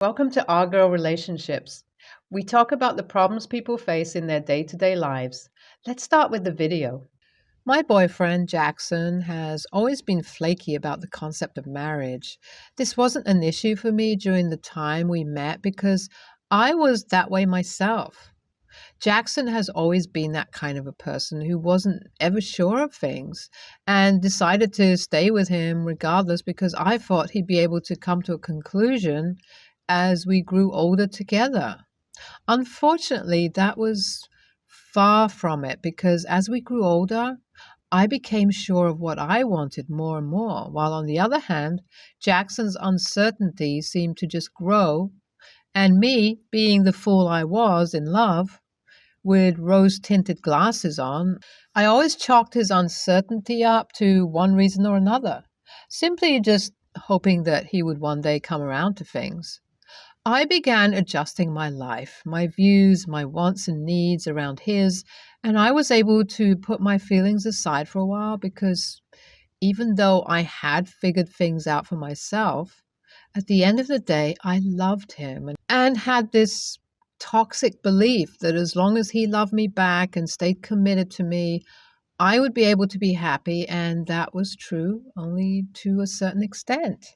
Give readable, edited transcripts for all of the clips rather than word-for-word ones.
Welcome to Our Girl Relationships. We talk about the problems people face in their day to day lives. Let's start with the video. My boyfriend, Jackson, has always been flaky about the concept of marriage. This wasn't an issue for me during the time we met because I was that way myself. Jackson has always been that kind of a person who wasn't ever sure of things and decided to stay with him regardless because I thought he'd be able to come to a conclusion as we grew older together. Unfortunately, that was far from it because as we grew older, I became sure of what I wanted more and more, while on the other hand, Jackson's uncertainty seemed to just grow, and me, being the fool I was in love, with rose tinted glasses on, I always chalked his uncertainty up to one reason or another, simply just hoping that he would one day come around to things. I began adjusting my life, my views, my wants and needs around his, and I was able to put my feelings aside for a while because even though I had figured things out for myself, at the end of the day, I loved him and had this toxic belief that as long as he loved me back and stayed committed to me, I would be able to be happy, and that was true only to a certain extent.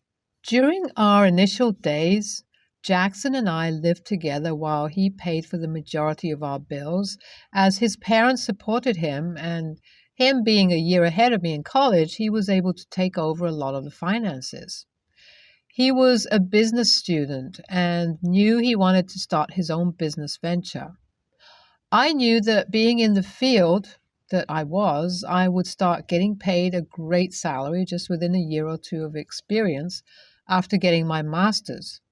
During our initial days, Jackson and I lived together while he paid for the majority of our bills, as his parents supported him, and him being a year ahead of me in college, he was able to take over a lot of the finances. He was a business student and knew he wanted to start his own business venture. I knew that being in the field that I would start getting paid a great salary just within a year or two of experience after getting my master's.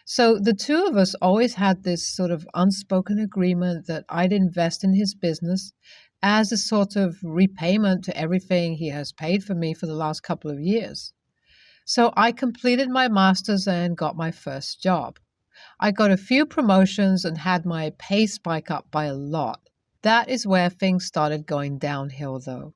So the two of us always had this sort of unspoken agreement that I'd invest in his business as a sort of repayment to everything he has paid for me for the last couple of years. So I completed my master's and got my first job. I got a few promotions and had my pay spike up by a lot. That is where things started going downhill, though.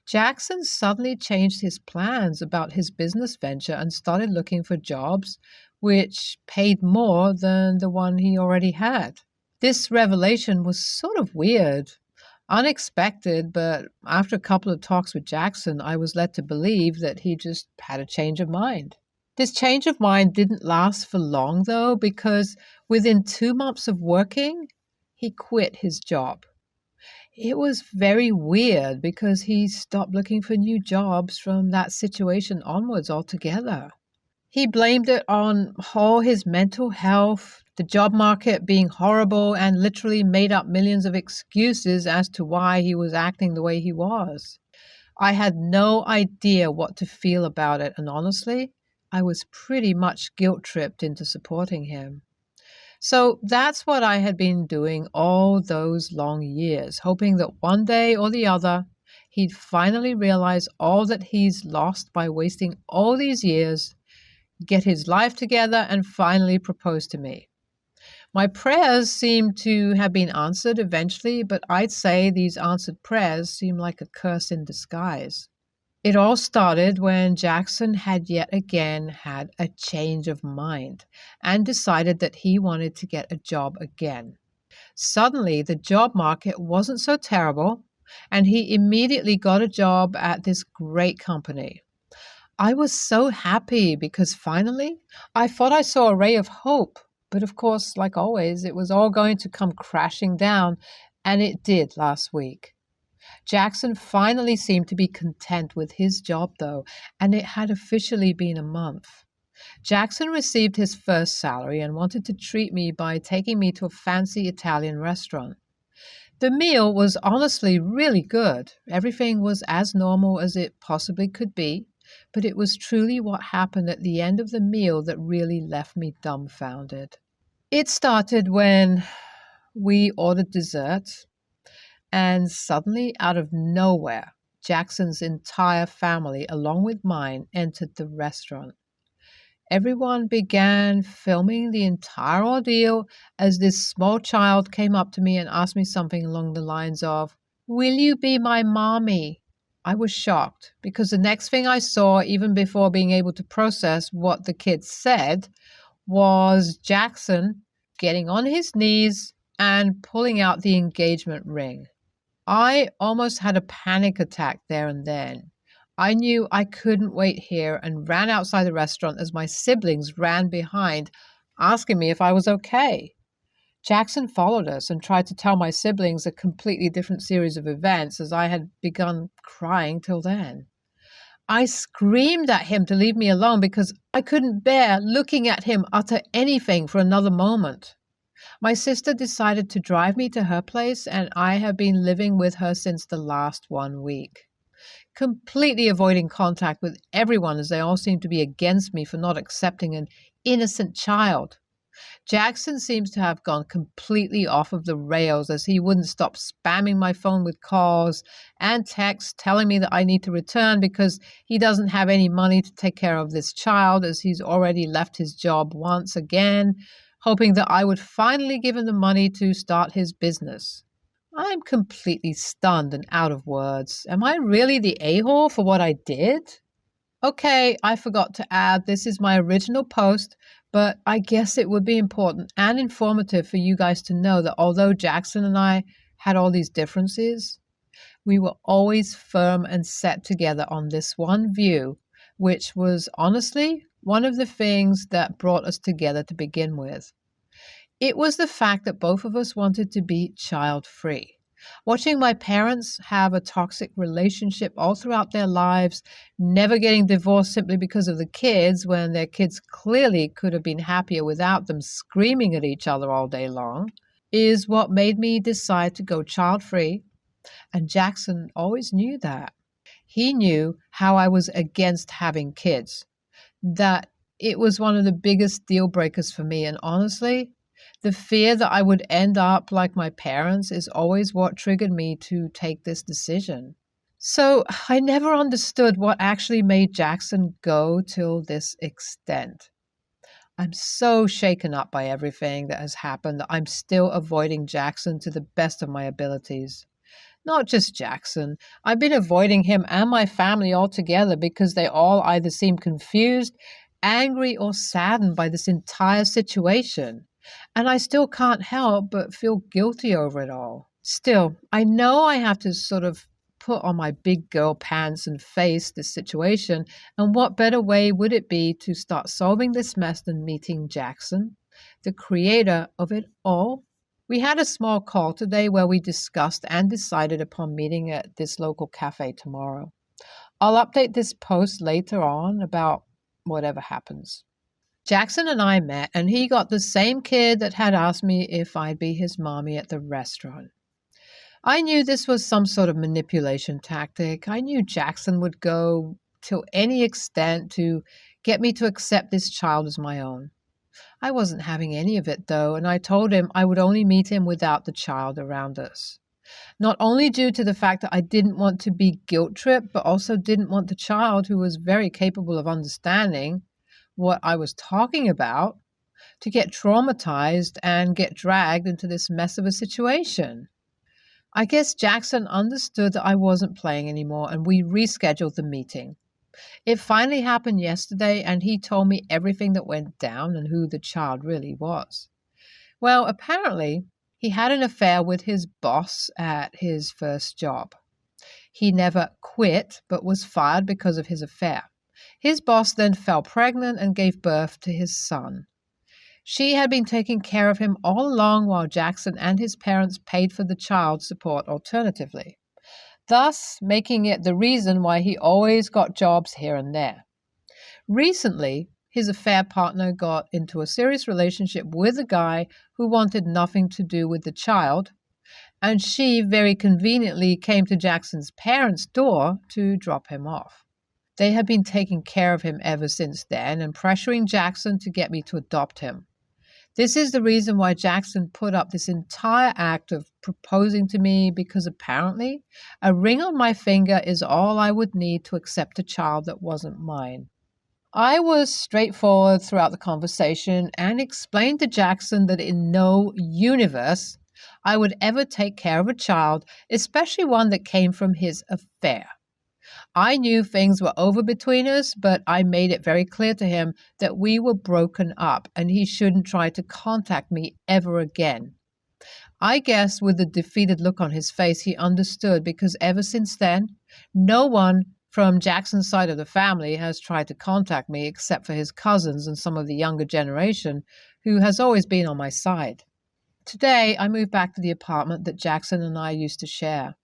Jackson suddenly changed his plans about his business venture and started looking for jobs which paid more than the one he already had. This revelation was sort of weird, unexpected, but after a couple of talks with Jackson, I was led to believe that he just had a change of mind. This change of mind didn't last for long, though, because within 2 months of working, he quit his job. It was very weird because he stopped looking for new jobs from that situation onwards altogether. He blamed it on all his mental health, the job market being horrible, and literally made up millions of excuses as to why he was acting the way he was. I had no idea what to feel about it, and honestly, I was pretty much guilt-tripped into supporting him. So that's what I had been doing all those long years, hoping that one day or the other, he'd finally realize all that he's lost by wasting all these years, get his life together, and finally propose to me. My prayers seem to have been answered eventually, but I'd say these answered prayers seem like a curse in disguise. It all started when Jackson had yet again had a change of mind and decided that he wanted to get a job again. Suddenly, the job market wasn't so terrible, and he immediately got a job at this great company. I was so happy because finally I thought I saw a ray of hope. But of course, like always, it was all going to come crashing down, and it did last week. Jackson finally seemed to be content with his job, though, and it had officially been a month. Jackson received his first salary and wanted to treat me by taking me to a fancy Italian restaurant. The meal was honestly really good. Everything was as normal as it possibly could be, but it was truly what happened at the end of the meal that really left me dumbfounded. It started when we ordered dessert, and suddenly, out of nowhere, Jackson's entire family, along with mine, entered the restaurant. Everyone began filming the entire ordeal as this small child came up to me and asked me something along the lines of, "Will you be my mommy?" I was shocked because the next thing I saw, even before being able to process what the kid said, was Jackson getting on his knees and pulling out the engagement ring. I almost had a panic attack there and then. I knew I couldn't wait here and ran outside the restaurant as my siblings ran behind, asking me if I was okay. Jackson followed us and tried to tell my siblings a completely different series of events as I had begun crying till then. I screamed at him to leave me alone because I couldn't bear looking at him utter anything for another moment. My sister decided to drive me to her place, and I have been living with her since the last 1 week, completely avoiding contact with everyone as they all seem to be against me for not accepting an innocent child. Jackson seems to have gone completely off of the rails as he wouldn't stop spamming my phone with calls and texts telling me that I need to return because he doesn't have any money to take care of this child as he's already left his job once again, hoping that I would finally give him the money to start his business. I'm completely stunned and out of words. Am I really the a-hole for what I did? Okay, I forgot to add this is my original post, but I guess it would be important and informative for you guys to know that although Jackson and I had all these differences, we were always firm and set together on this one view, which was honestly one of the things that brought us together to begin with. It was the fact that both of us wanted to be child-free. Watching my parents have a toxic relationship all throughout their lives, never getting divorced simply because of the kids when their kids clearly could have been happier without them screaming at each other all day long, is what made me decide to go child-free, and Jackson always knew that. He knew how I was against having kids, that it was one of the biggest deal breakers for me, and honestly, the fear that I would end up like my parents is always what triggered me to take this decision. So I never understood what actually made Jackson go till this extent. I'm so shaken up by everything that has happened that I'm still avoiding Jackson to the best of my abilities. Not just Jackson. I've been avoiding him and my family altogether because they all either seem confused, angry, or saddened by this entire situation. And I still can't help but feel guilty over it all. Still, I know I have to sort of put on my big girl pants and face this situation. And what better way would it be to start solving this mess than meeting Jackson, the creator of it all? We had a small call today where we discussed and decided upon meeting at this local cafe tomorrow. I'll update this post later on about whatever happens. Jackson and I met, and he got the same kid that had asked me if I'd be his mommy at the restaurant. I knew this was some sort of manipulation tactic. I knew Jackson would go to any extent to get me to accept this child as my own. I wasn't having any of it, though, and I told him I would only meet him without the child around us. Not only due to the fact that I didn't want to be guilt-tripped, but also didn't want the child, who was very capable of understanding what I was talking about, to get traumatized and get dragged into this mess of a situation. I guess Jackson understood that I wasn't playing anymore, and we rescheduled the meeting. It finally happened yesterday, and he told me everything that went down and who the child really was. Well, apparently, he had an affair with his boss at his first job. He never quit, but was fired because of his affair. His boss then fell pregnant and gave birth to his son. She had been taking care of him all along while Jackson and his parents paid for the child support alternatively, thus making it the reason why he always got jobs here and there. Recently, his affair partner got into a serious relationship with a guy who wanted nothing to do with the child, and she very conveniently came to Jackson's parents' door to drop him off. They had been taking care of him ever since then and pressuring Jackson to get me to adopt him. This is the reason why Jackson put up this entire act of proposing to me, because apparently a ring on my finger is all I would need to accept a child that wasn't mine. I was straightforward throughout the conversation and explained to Jackson that in no universe I would ever take care of a child, especially one that came from his affair. I knew things were over between us, but I made it very clear to him that we were broken up and he shouldn't try to contact me ever again. I guess with the defeated look on his face, he understood because ever since then, no one from Jackson's side of the family has tried to contact me except for his cousins and some of the younger generation who has always been on my side. Today, I moved back to the apartment that Jackson and I used to share.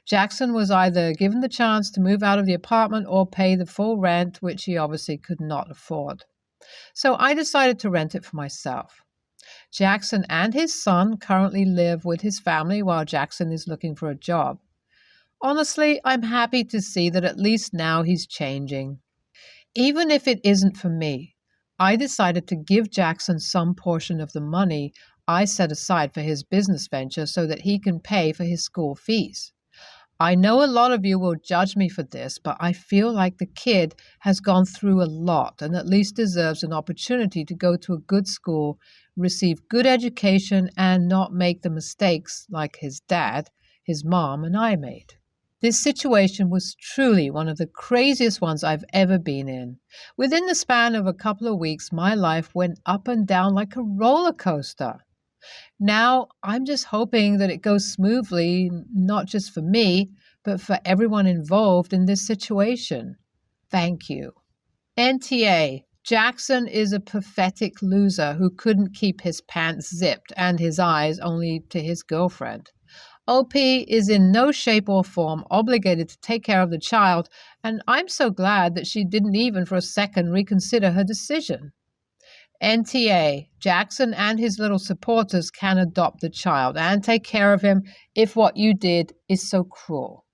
Jackson was either given the chance to move out of the apartment or pay the full rent, which he obviously could not afford. So I decided to rent it for myself. Jackson and his son currently live with his family while Jackson is looking for a job. Honestly, I'm happy to see that at least now he's changing. Even if it isn't for me, I decided to give Jackson some portion of the money I set aside for his business venture so that he can pay for his school fees. I know a lot of you will judge me for this, but I feel like the kid has gone through a lot and at least deserves an opportunity to go to a good school, receive good education, and not make the mistakes like his dad, his mom, and I made. This situation was truly one of the craziest ones I've ever been in. Within the span of a couple of weeks, my life went up and down like a roller coaster. Now, I'm just hoping that it goes smoothly, not just for me, but for everyone involved in this situation. Thank you. NTA. Jackson is a pathetic loser who couldn't keep his pants zipped and his eyes only to his girlfriend. OP is in no shape or form obligated to take care of the child, and I'm so glad that she didn't even for a second reconsider her decision. NTA, Jackson and his little supporters can adopt the child and take care of him if what you did is so cruel.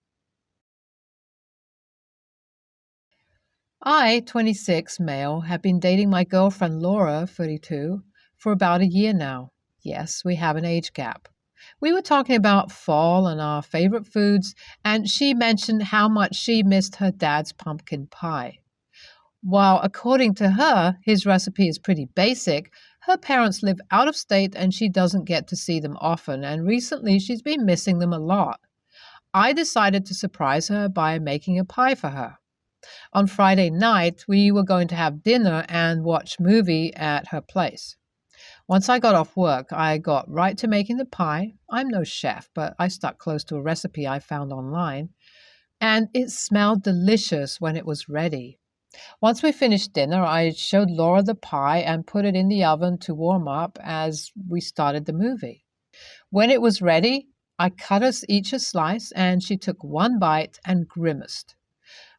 I, 26, male, have been dating my girlfriend Laura, 32, for about a year now. Yes, we have an age gap. We were talking about fall and our favorite foods, and she mentioned how much she missed her dad's pumpkin pie. While according to her, his recipe is pretty basic, her parents live out of state and she doesn't get to see them often, and recently she's been missing them a lot. I decided to surprise her by making a pie for her. On Friday night, we were going to have dinner and watch movie at her place. Once I got off work, I got right to making the pie. I'm no chef, but I stuck close to a recipe I found online, and it smelled delicious when it was ready. Once we finished dinner, I showed Laura the pie and put it in the oven to warm up as we started the movie. When it was ready, I cut us each a slice and she took one bite and grimaced.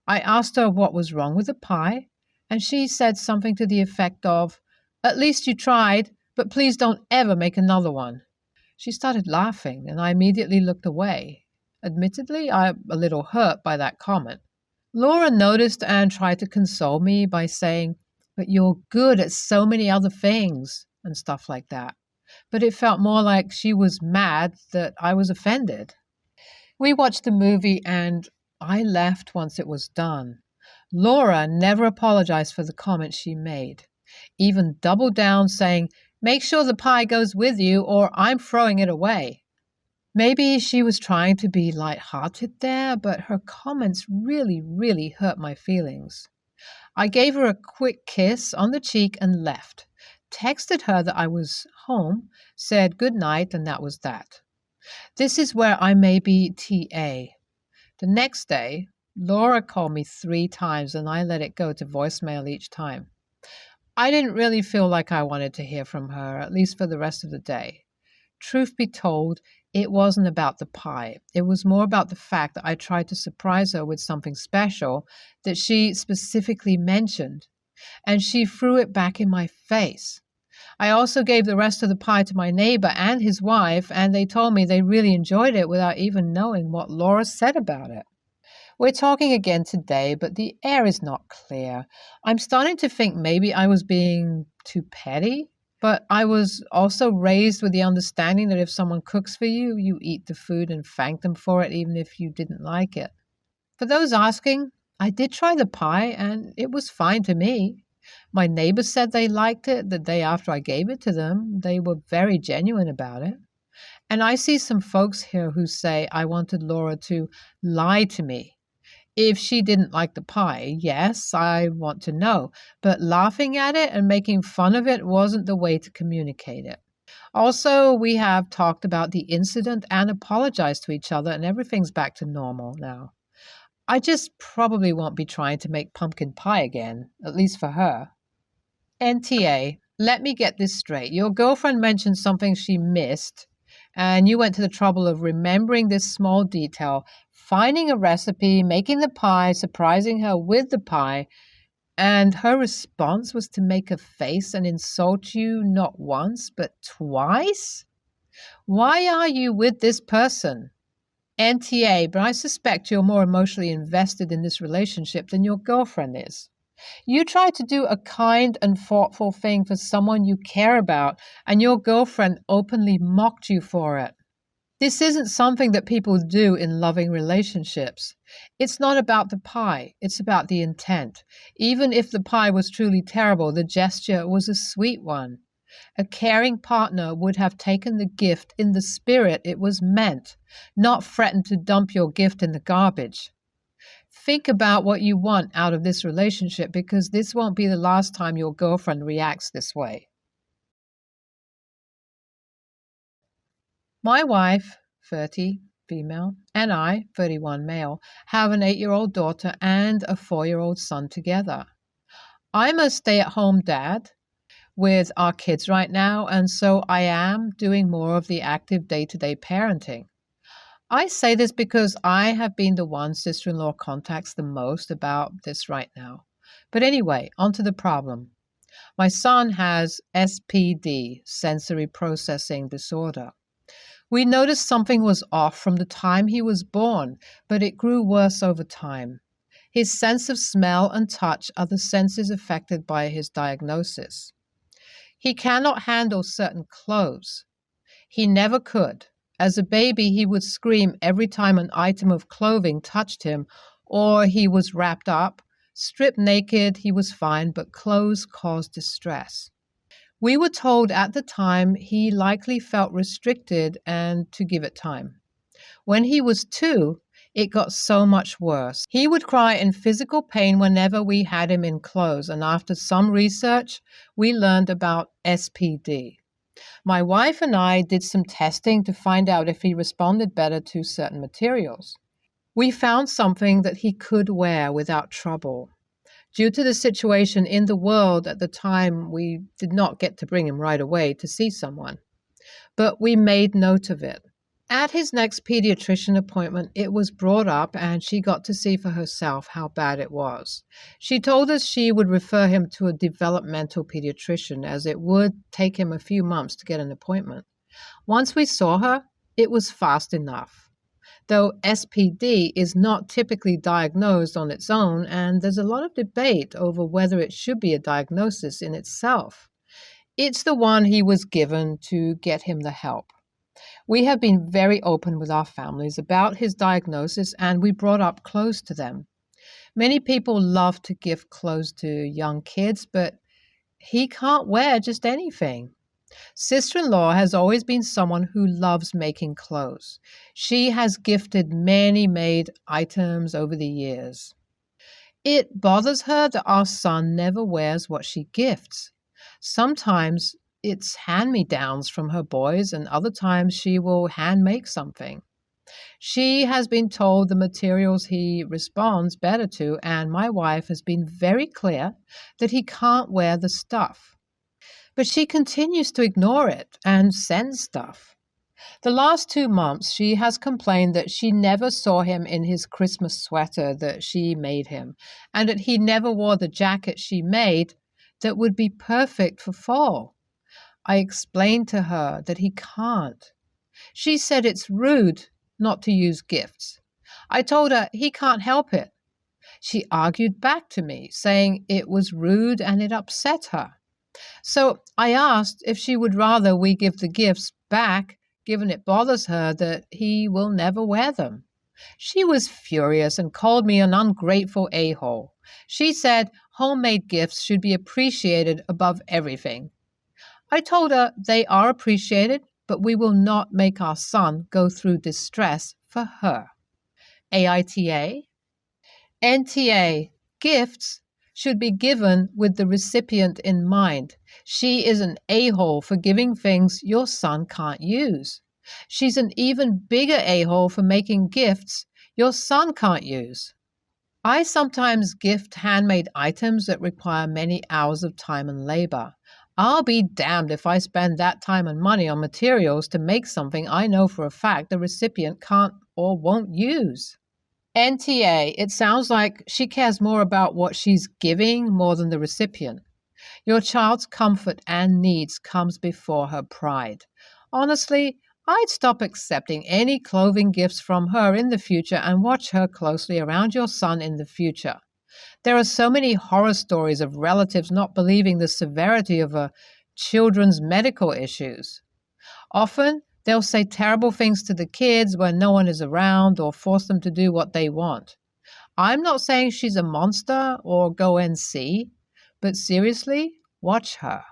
I asked her what was wrong with the pie, and she said something to the effect of, "At least you tried, but please don't ever make another one." She started laughing and I immediately looked away. Admittedly, I'm a little hurt by that comment. Laura noticed and tried to console me by saying, "But you're good at so many other things," and stuff like that. But it felt more like she was mad that I was offended. We watched the movie and I left once it was done. Laura never apologized for the comment she made, even doubled down saying, "Make sure the pie goes with you or I'm throwing it away." Maybe she was trying to be light-hearted there, but her comments really hurt my feelings. I gave her a quick kiss on the cheek and left, texted her that I was home, said good night, and that was that. This is where I may be TA. The next day, Laura called me 3 times and I let it go to voicemail each time. I didn't really feel like I wanted to hear from her, at least for the rest of the day. Truth be told, it wasn't about the pie. It was more about the fact that I tried to surprise her with something special that she specifically mentioned, and she threw it back in my face. I also gave the rest of the pie to my neighbor and his wife, and they told me they really enjoyed it without even knowing what Laura said about it. We're talking again today, but the air is not clear. I'm starting to think maybe I was being too petty. But I was also raised with the understanding that if someone cooks for you, you eat the food and thank them for it, even if you didn't like it. For those asking, I did try the pie, and it was fine to me. My neighbors said they liked it the day after I gave it to them. They were very genuine about it. And I see some folks here who say I wanted Laura to lie to me. If she didn't like the pie, yes, I want to know, but laughing at it and making fun of it wasn't the way to communicate it. Also, we have talked about the incident and apologized to each other, and everything's back to normal now. I just probably won't be trying to make pumpkin pie again, at least for her. NTA, let me get this straight. Your girlfriend mentioned something she missed, and you went to the trouble of remembering this small detail, finding a recipe, making the pie, surprising her with the pie, and her response was to make a face and insult you not once, but twice? Why are you with this person? NTA, but I suspect you're more emotionally invested in this relationship than your girlfriend is. You tried to do a kind and thoughtful thing for someone you care about, and your girlfriend openly mocked you for it. This isn't something that people do in loving relationships. It's not about the pie, it's about the intent. Even if the pie was truly terrible, the gesture was a sweet one. A caring partner would have taken the gift in the spirit it was meant, not threatened to dump your gift in the garbage. Think about what you want out of this relationship, because this won't be the last time your girlfriend reacts this way. My wife, 30, female, and I, 31, male, have an 8-year-old daughter and a 4-year-old son together. I'm a stay-at-home dad with our kids right now, and so I am doing more of the active day-to-day parenting. I say this because I have been the one sister-in-law contacts the most about this right now. But anyway, on to the problem. My son has SPD, sensory processing disorder. We noticed something was off from the time he was born, but it grew worse over time. His sense of smell and touch are the senses affected by his diagnosis. He cannot handle certain clothes. He never could. As a baby, he would scream every time an item of clothing touched him, or he was wrapped up. Stripped naked, he was fine, but clothes caused distress. We were told at the time he likely felt restricted and to give it time. When he was 2, it got so much worse. He would cry in physical pain whenever we had him in clothes, and after some research, we learned about SPD. My wife and I did some testing to find out if he responded better to certain materials. We found something that he could wear without trouble. Due to the situation in the world at the time, we did not get to bring him right away to see someone. But we made note of it. At his next pediatrician appointment, it was brought up and she got to see for herself how bad it was. She told us she would refer him to a developmental pediatrician, as it would take him a few months to get an appointment. Once we saw her, it was fast enough. Though SPD is not typically diagnosed on its own, and there's a lot of debate over whether it should be a diagnosis in itself. It's the one he was given to get him the help. We have been very open with our families about his diagnosis, and we brought up clothes to them. Many people love to give clothes to young kids, but he can't wear just anything. Sister-in-law has always been someone who loves making clothes. She has gifted many made items over the years. It bothers her that our son never wears what she gifts. Sometimes it's hand-me-downs from her boys, and other times she will hand-make something. She has been told the materials he responds better to, and my wife has been very clear that he can't wear the stuff. But she continues to ignore it and send stuff. The last 2 months, she has complained that she never saw him in his Christmas sweater that she made him, and that he never wore the jacket she made that would be perfect for fall. I explained to her that he can't. She said it's rude not to use gifts. I told her he can't help it. She argued back to me, saying it was rude and it upset her. So I asked if she would rather we give the gifts back, given it bothers her that he will never wear them. She was furious and called me an ungrateful a-hole. She said homemade gifts should be appreciated above everything. I told her they are appreciated, but we will not make our son go through distress for her. AITA? NTA, gifts should be given with the recipient in mind. She is an a-hole for giving things your son can't use. She's an even bigger a-hole for making gifts your son can't use. I sometimes gift handmade items that require many hours of time and labor. I'll be damned if I spend that time and money on materials to make something I know for a fact the recipient can't or won't use. NTA, it sounds like she cares more about what she's giving more than the recipient. Your child's comfort and needs comes before her pride. Honestly, I'd stop accepting any clothing gifts from her in the future and watch her closely around your son in the future. There are so many horror stories of relatives not believing the severity of a children's medical issues. Often, they'll say terrible things to the kids when no one is around or force them to do what they want. I'm not saying she's a monster or go and see, but seriously, watch her.